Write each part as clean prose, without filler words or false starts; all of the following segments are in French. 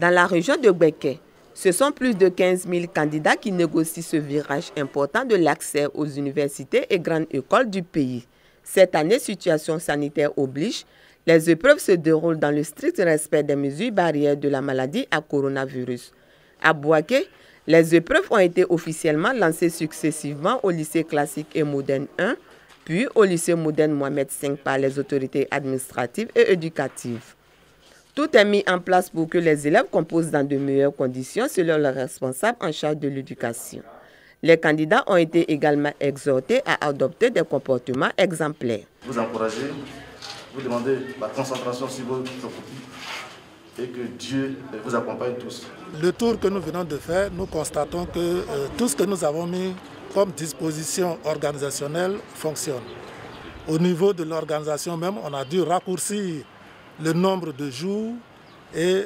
Dans la région de Béké, ce sont plus de 15 000 candidats qui négocient ce virage important de l'accès aux universités et grandes écoles du pays. Cette année, situation sanitaire oblige, les épreuves se déroulent dans le strict respect des mesures barrières de la maladie à coronavirus. À Bouaké, les épreuves ont été officiellement lancées successivement au lycée classique et moderne 1, puis au lycée moderne Mohamed V par les autorités administratives et éducatives. Tout est mis en place pour que les élèves composent dans de meilleures conditions selon le responsable en charge de l'éducation. Les candidats ont été également exhortés à adopter des comportements exemplaires. Vous encouragez, vous demandez la concentration sur vos copies et que Dieu vous accompagne tous. Le tour que nous venons de faire, nous constatons que tout ce que nous avons mis comme disposition organisationnelle fonctionne. Au niveau de l'organisation même, on a dû raccourcir le nombre de jours et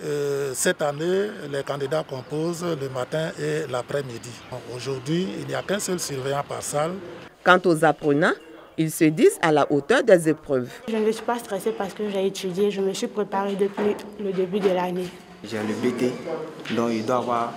cette année, les candidats composent le matin et l'après-midi. Aujourd'hui, il n'y a qu'un seul surveillant par salle. Quant aux apprenants, ils se disent à la hauteur des épreuves. Je ne suis pas stressée parce que j'ai étudié, je me suis préparée depuis le début de l'année. J'ai le BT, donc il doit avoir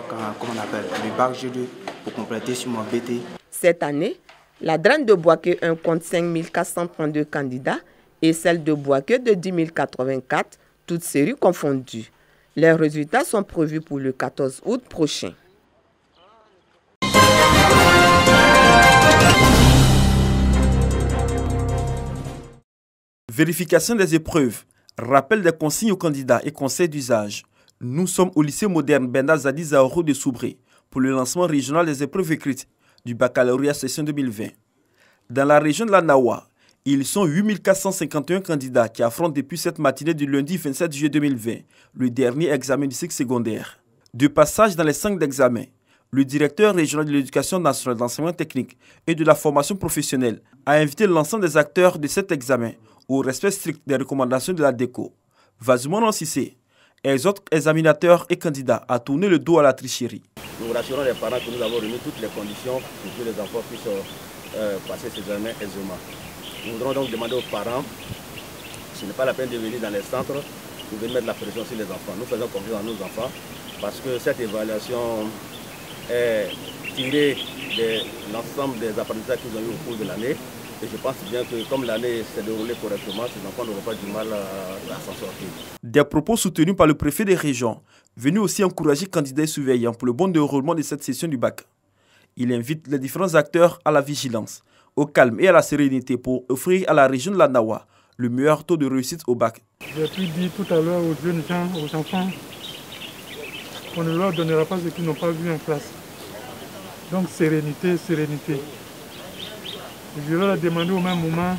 comment on appelle, le bac G2 pour compléter sur mon BT. Cette année, la DRAN de Bouaké 1 compte 5 432 candidats et celle de Bouaké de 10 084, toutes séries confondues. Les résultats sont prévus pour le 14 août prochain. Vérification des épreuves, rappel des consignes aux candidats et conseils d'usage. Nous sommes au lycée moderne Benda Zadi Zaoro de Soubré pour le lancement régional des épreuves écrites du baccalauréat session 2020. Dans la région de la Nawa, ils sont 8 451 candidats qui affrontent depuis cette matinée du lundi 27 juillet 2020 le dernier examen du cycle secondaire. De passage dans les 5 examens, le directeur régional de l'éducation nationale, d'enseignement technique et de la formation professionnelle a invité l'ensemble des acteurs de cet examen au respect strict des recommandations de la DECO. Vazouman Sissé exhorte examinateurs et candidats à tourner le dos à la tricherie. Nous rassurons les parents que nous avons remis toutes les conditions pour que les enfants puissent passer ces examens aisément. Nous voudrons donc demander aux parents, ce n'est pas la peine de venir dans les centres pour venir mettre la pression sur les enfants. Nous faisons confiance à nos enfants parce que cette évaluation est tirée de l'ensemble des apprentissages qu'ils ont eu au cours de l'année. Et je pense bien que comme l'année s'est déroulée correctement, ces enfants n'auront pas du mal à s'en sortir. Des propos soutenus par le préfet des régions, venu aussi encourager candidats et surveillants pour le bon déroulement de cette session du bac. Il invite les différents acteurs à la vigilance, au calme et à la sérénité pour offrir à la région de la Nawa le meilleur taux de réussite au bac. J'ai pu dire tout à l'heure aux jeunes gens, aux enfants, qu'on ne leur donnera pas ce qu'ils n'ont pas vu en classe. Donc sérénité, sérénité. Je leur ai demandé au même moment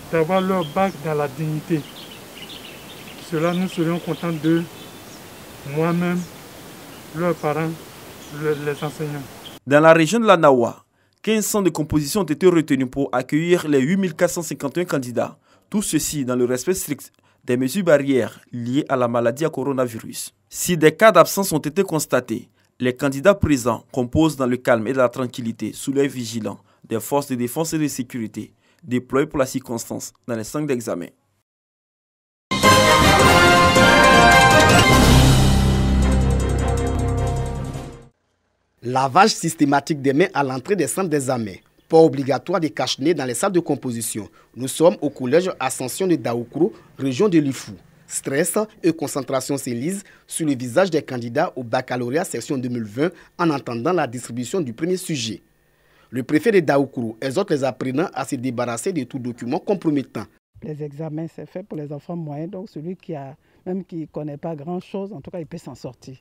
d'avoir leur bac dans la dignité. Cela, nous serions contents d'eux, moi-même, leurs parents, les enseignants. Dans la région de la Nawa, 15 centres de composition ont été retenus pour accueillir les 8 451 candidats. Tout ceci dans le respect strict des mesures barrières liées à la maladie à coronavirus. Si des cas d'absence ont été constatés, les candidats présents composent dans le calme et la tranquillité sous l'œil vigilant des forces de défense et de sécurité déployées pour la circonstance dans les 5 examens. Lavage systématique des mains à l'entrée des centres d'examen. Port obligatoire des cache-nez dans les salles de composition. Nous sommes au collège Ascension de Daoukro, région de Lifou. Stress et concentration s'élisent sur le visage des candidats au baccalauréat section 2020 en entendant la distribution du premier sujet. Le préfet de Daoukro exhorte les apprenants à se débarrasser de tout document compromettant. Les examens, c'est fait pour les enfants moyens, donc celui qui ne connaît pas grand-chose, en tout cas, il peut s'en sortir.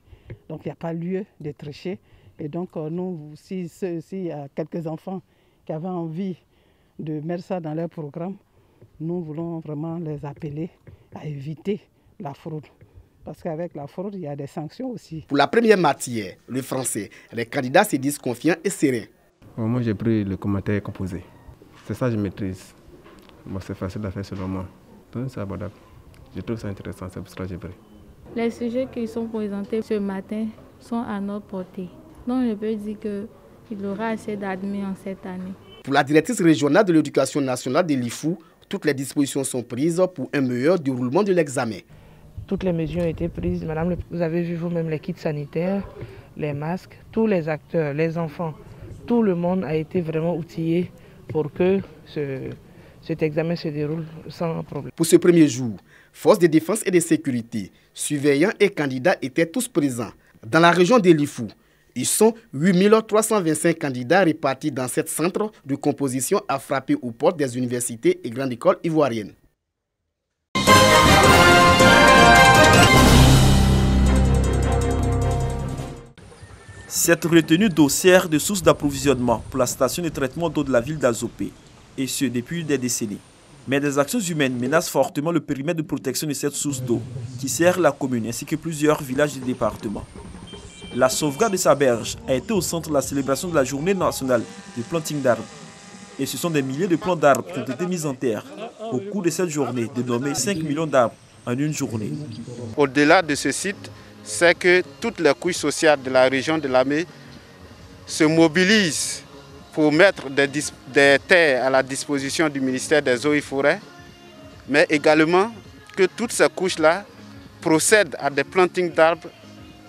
Donc, il n'y a pas lieu de tricher. Et donc, nous, s'il y a quelques enfants qui avaient envie de mettre ça dans leur programme, nous voulons vraiment les appeler à éviter la fraude. Parce qu'avec la fraude, il y a des sanctions aussi. Pour la première matière, le français, les candidats se disent confiants et sereins. Moi, j'ai pris le commentaire composé. C'est ça que je maîtrise. Bon, c'est facile à faire selon moi. Donc, c'est abordable. Je trouve ça intéressant, c'est pour ça que j'ai pris. Les sujets qui sont présentés ce matin sont à notre portée. Donc, je peux dire qu'il y aura assez d'admis en cette année. Pour la directrice régionale de l'éducation nationale de l'IFU, toutes les dispositions sont prises pour un meilleur déroulement de l'examen. toutes les mesures ont été prises. Madame, vous avez vu vous-même les kits sanitaires, les masques, tous les acteurs, les enfants, tout le monde a été vraiment outillé pour que cet examen se déroule sans problème. Pour ce premier jour, forces de défense et de sécurité, surveillants et candidats étaient tous présents. Dans la région de Lifou, ils sont 8325 candidats répartis dans 7 centres de composition à frapper aux portes des universités et grandes écoles ivoiriennes. Cette retenue d'eau sert de source d'approvisionnement pour la station de traitement d'eau de la ville d'Azopé, et ce depuis des décennies. Mais des actions humaines menacent fortement le périmètre de protection de cette source d'eau qui sert la commune ainsi que plusieurs villages du département. La sauvegarde de sa berge a été au centre de la célébration de la journée nationale du planting d'arbres. Et ce sont des milliers de plants d'arbres qui ont été mis en terre au cours de cette journée, dénommée 5 millions d'arbres en une journée. Au-delà de ce site, c'est que toutes les couches sociales de la région de Lamé se mobilisent pour mettre des terres à la disposition du ministère des Eaux et Forêts, mais également que toutes ces couches-là procèdent à des plantings d'arbres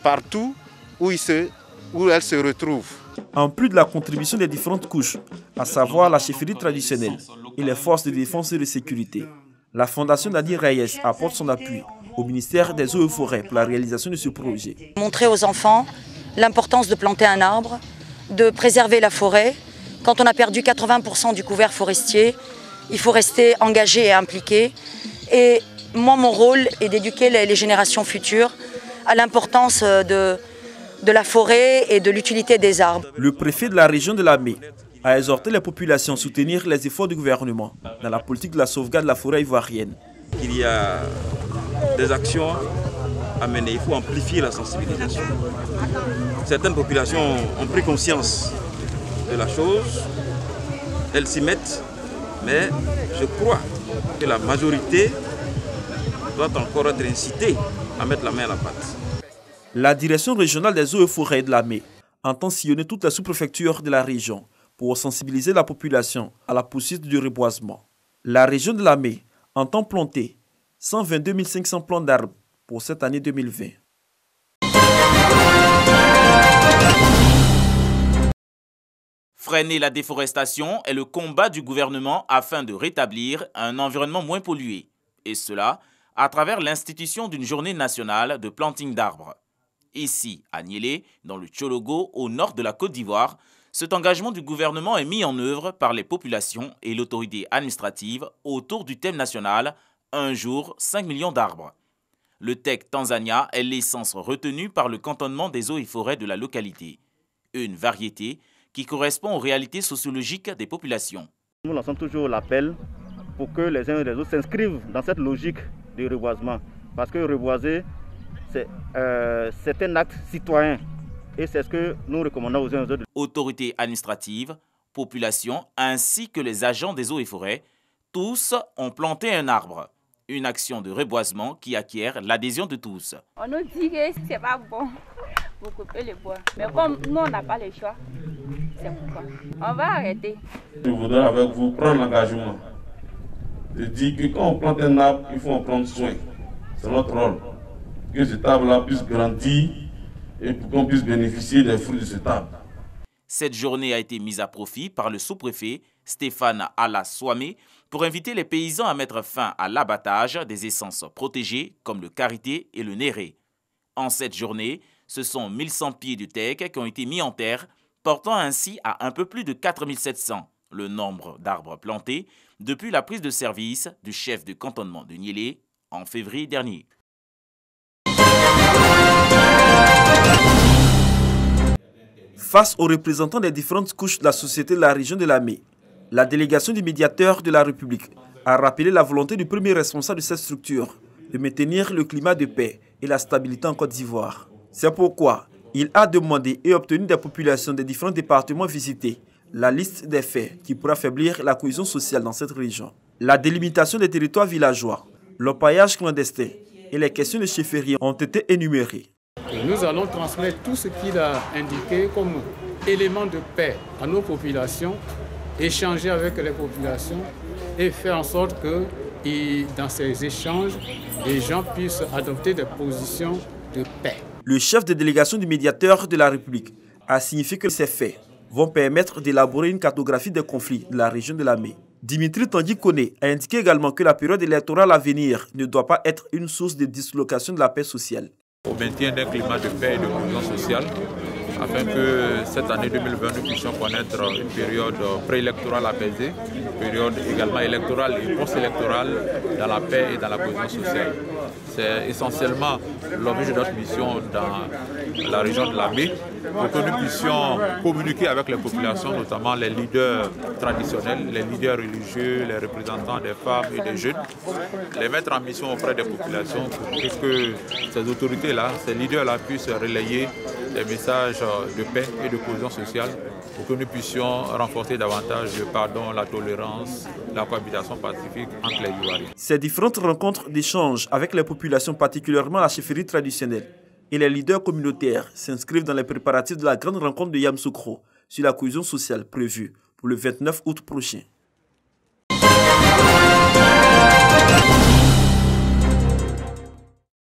partout où elles se retrouvent. En plus de la contribution des différentes couches, à savoir la chefferie traditionnelle et les forces de défense et de sécurité, la Fondation Nadir Reyes apporte son appui au ministère des Eaux et Forêts pour la réalisation de ce projet. Montrer aux enfants l'importance de planter un arbre, de préserver la forêt. Quand on a perdu 80% du couvert forestier, il faut rester engagé et impliqué. Et moi, mon rôle est d'éduquer les générations futures à l'importance de la forêt et de l'utilité des arbres. Le préfet de la région de Lamé a exhorté les populations à soutenir les efforts du gouvernement dans la politique de la sauvegarde de la forêt ivoirienne. Il y a des actions à mener, il faut amplifier la sensibilisation. Certaines populations ont pris conscience de la chose, elles s'y mettent, mais je crois que la majorité doit encore être incitée à mettre la main à la pâte. La direction régionale des eaux et forêts de Lamé entend sillonner toute la sous-préfecture de la région pour sensibiliser la population à la poursuite du reboisement. La région de Lamé entend planter 122 500 plants d'arbres pour cette année 2020. Freiner la déforestation est le combat du gouvernement afin de rétablir un environnement moins pollué. Et cela à travers l'institution d'une journée nationale de planting d'arbres. Ici, à Niélé, dans le Tchologo, au nord de la Côte d'Ivoire, cet engagement du gouvernement est mis en œuvre par les populations et l'autorité administrative autour du thème national « Un jour, 5 millions d'arbres ». Le TEC Tanzania est l'essence retenue par le cantonnement des eaux et forêts de la localité. Une variété qui correspond aux réalités sociologiques des populations. Nous lançons toujours l'appel pour que les uns et les autres s'inscrivent dans cette logique de reboisement. Parce que reboiser, c'est un acte citoyen. Et c'est ce que nous recommandons aux uns et aux autres. Autorités administratives, population, ainsi que les agents des eaux et forêts, tous ont planté un arbre. Une action de reboisement qui acquiert l'adhésion de tous. On nous dit que c'est pas bon pour couper le bois. Mais comme nous, on n'a pas le choix, c'est pourquoi on va arrêter. Je voudrais avec vous prendre l'engagement de dire que quand on plante un arbre, il faut en prendre soin. C'est notre rôle. Que cet arbre-là puisse grandir et pour qu'on puisse bénéficier des fruits de cet arbre. Cette journée a été mise à profit par le sous-préfet Stéphane Ala-Swamé pour inviter les paysans à mettre fin à l'abattage des essences protégées comme le karité et le néré. En cette journée, ce sont 1100 pieds de teck qui ont été mis en terre, portant ainsi à un peu plus de 4700 le nombre d'arbres plantés depuis la prise de service du chef de cantonnement de Niélé en février dernier. Face aux représentants des différentes couches de la société de la région de Lamé, la délégation du médiateur de la République a rappelé la volonté du premier responsable de cette structure de maintenir le climat de paix et la stabilité en Côte d'Ivoire. C'est pourquoi il a demandé et obtenu des populations des différents départements visités la liste des faits qui pourraient affaiblir la cohésion sociale dans cette région. La délimitation des territoires villageois, l'orpaillage clandestin et les questions de chefferie ont été énumérées. Nous allons transmettre tout ce qu'il a indiqué comme élément de paix à nos populations, échanger avec les populations et faire en sorte que et dans ces échanges, les gens puissent adopter des positions de paix. Le chef de délégation du médiateur de la République a signifié que ces faits vont permettre d'élaborer une cartographie des conflits de la région de Lamé. Dimitri Tanguy Kone a indiqué également que la période électorale à venir ne doit pas être une source de dislocation de la paix sociale. Au maintien d'un climat de paix et de cohésion sociale, afin que cette année 2020 nous puissions connaître une période préélectorale apaisée, une période également électorale et post-électorale dans la paix et dans la cohésion sociale. C'est essentiellement l'objet de notre mission dans la région de Lamé, pour que nous puissions communiquer avec les populations, notamment les leaders traditionnels, les leaders religieux, les représentants des femmes et des jeunes, les mettre en mission auprès des populations pour que ces autorités-là, ces leaders-là puissent relayer des messages de paix et de cohésion sociale pour que nous puissions renforcer davantage le pardon, la tolérance, la cohabitation pacifique entre les Ivoiriens. Ces différentes rencontres d'échange avec les populations, particulièrement la chefferie traditionnelle, et les leaders communautaires s'inscrivent dans les préparatifs de la grande rencontre de Yamoussoukro sur la cohésion sociale prévue pour le 29 août prochain.